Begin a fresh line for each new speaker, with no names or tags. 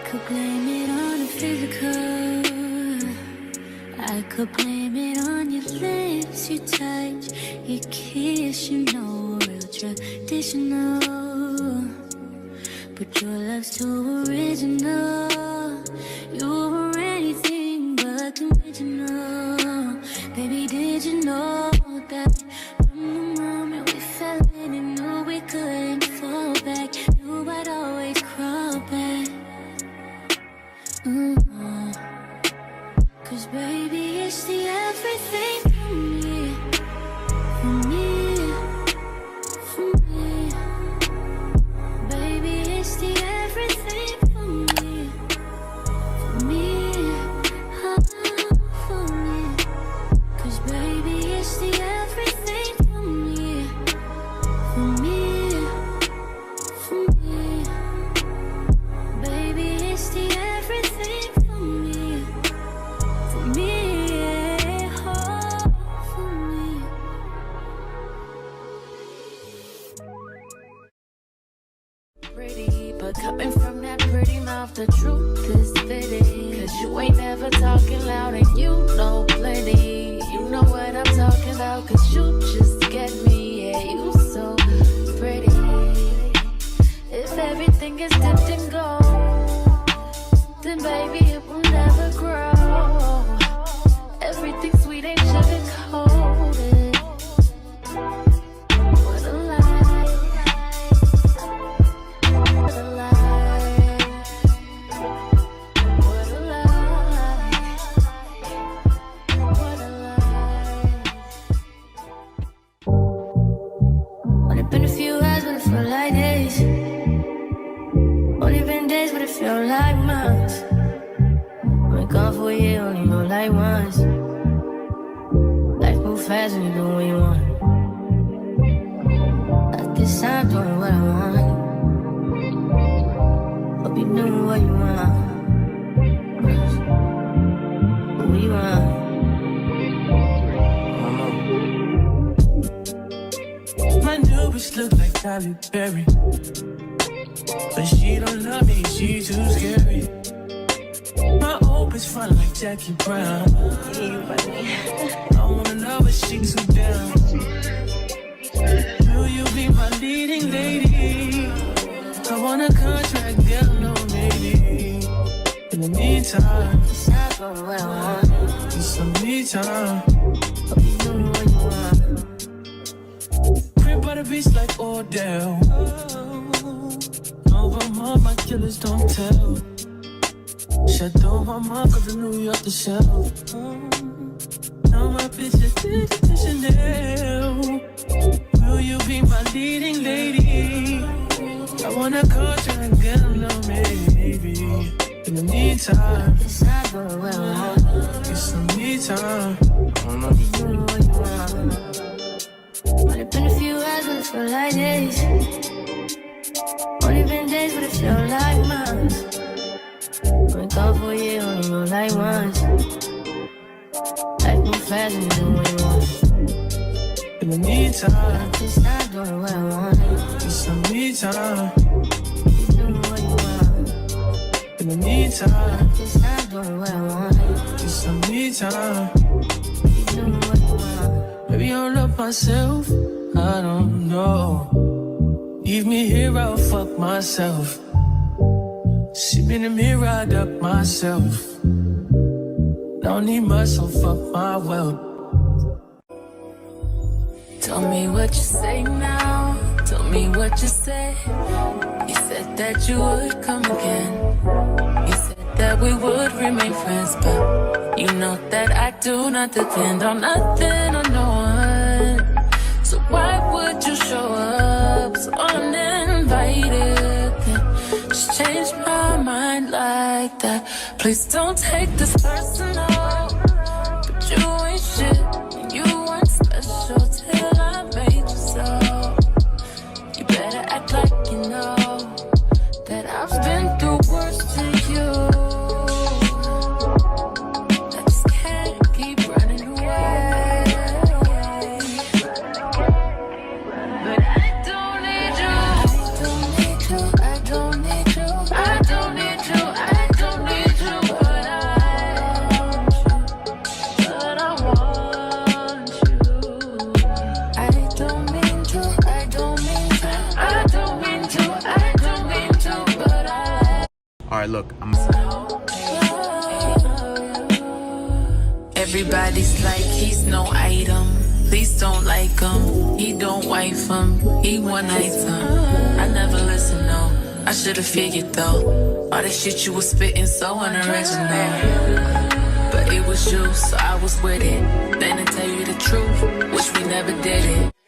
could blame it on the physical. I could blame it on your lips, your touch, your kiss, you know, real traditional. But your love's too original. You were anything but conventional. Baby, did you know that from the moment we fell in and knew we couldn't fall back, knew I'd always crawl back. Cause baby, it's the everything for me, for me, for me. Baby, it's the everything for me, for me, oh, for me. Cause baby, it's the everything for me, for me, for me. Baby, it's the everything for me, for me, oh, for me.
Pretty, but coming from that pretty mouth, the truth is fitting. Cause you ain't never talking loud and you know plenty. You know what I'm talking about, cause you just get me. Yeah, you so pretty. If everything is dipped in gold, then baby it will never grow. Everything sweet ain't sugar coated. What a lie. What a lie. What a lie. What a lie.
Only been a few hours, but it felt like days. Only been days, but it felt like months. Been gone for a year, only know like once. Life move fast when you do what you want. I guess I'm doing what I want. Hope you doing what you want. What you want?
My new bitch look like Tyler Perry, but she don't love me, she too scary. My old bitch fun like Jackie Brown. I wanna know but she too down. Will you be my leading lady? I want a contract, girl, no maybe. In the meantime,
It's not going what I want.
need some me time.
Hope you doing what you want.
Crib by the beach like Odell. Over my killers don't tell. Shadow my mom cause I New York the shelf. Now my bitch is to Chanel. Will you be my leading lady? I want a contract, girl, no maybe. In the meantime,
It's not going what I want.
get some me time.
Hope you doing what you want. Only been a few hours, but it felt like days. Only been days, but it felt like months. Been gone for a year, only know like once. Life move fast and you do what you want.
In the meantime,
It's not doing what I want.
get some me time.
You doing what you want.
In the meantime,
It's not doing what I want.
get some me time.
You doing what you want.
Maybe I'll love myself, I don't know. Leave me here, I'll fuck myself. See me in the mirror, I duck myself. Don't need much, so fuck my wealth.
Tell me what you say now. Tell me what you say. You said that you would come again. You said that we would remain friends, but you know that I do not depend on nothing or no one. So why would you show up so uninvited? Then just change my mind like that. Please don't take this personal, but you ain't shit and you weren't special till I made you so. You better act like you know that I've been through worse to you. I just can't keep running away. But I don't need you. I don't need you. I don't need you. I don't need you. I
right, look,
Everybody's like he's no item. Please don't like him. He don't wife him. He one item. I never listen, no. I should've figured though. All that shit you was spitting so unoriginal. But it was you, so I was with it. Then to tell you the truth, wish we never did it.